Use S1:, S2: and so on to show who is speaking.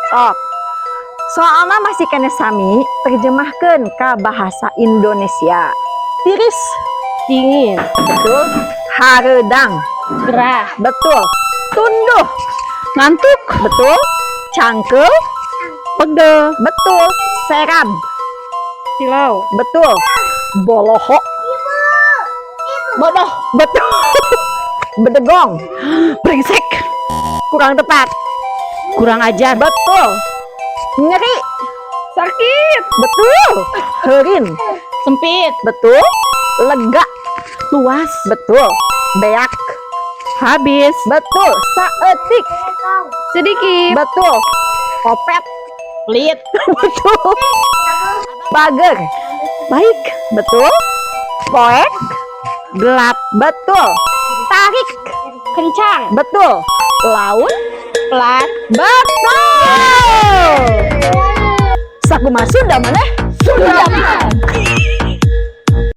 S1: Sok. Soalnya masih kena sami terjemahkan ke bahasa Indonesia. Tiris.
S2: Dingin.
S1: Betul. Haredang.
S2: Gerah.
S1: Betul. Tunduh.
S2: Ngantuk.
S1: Betul. Cangkel.
S2: Pegel.
S1: Betul. Seram.
S2: Silau.
S1: Betul. Boloho.
S2: Bodoh.
S1: Betul. Bedegong.
S2: Brengsek.
S1: Kurang tepat.
S2: Kurang ajar.
S1: Betul. Nyeri.
S2: Sakit.
S1: Betul. Herin.
S2: Sempit.
S1: Betul. Lega.
S2: Luas.
S1: Betul. Beak.
S2: Habis.
S1: Betul. Saetik.
S2: Sedikit.
S1: Betul. Kopet.
S2: Pelit.
S1: Betul. Bager.
S2: Baik.
S1: Betul. Poek.
S2: Gelap.
S1: Betul. Tarik.
S2: Kencang.
S1: Betul. Laut.
S2: Pelat.
S1: Betul. Saku masuk dah mana?
S2: Sudah.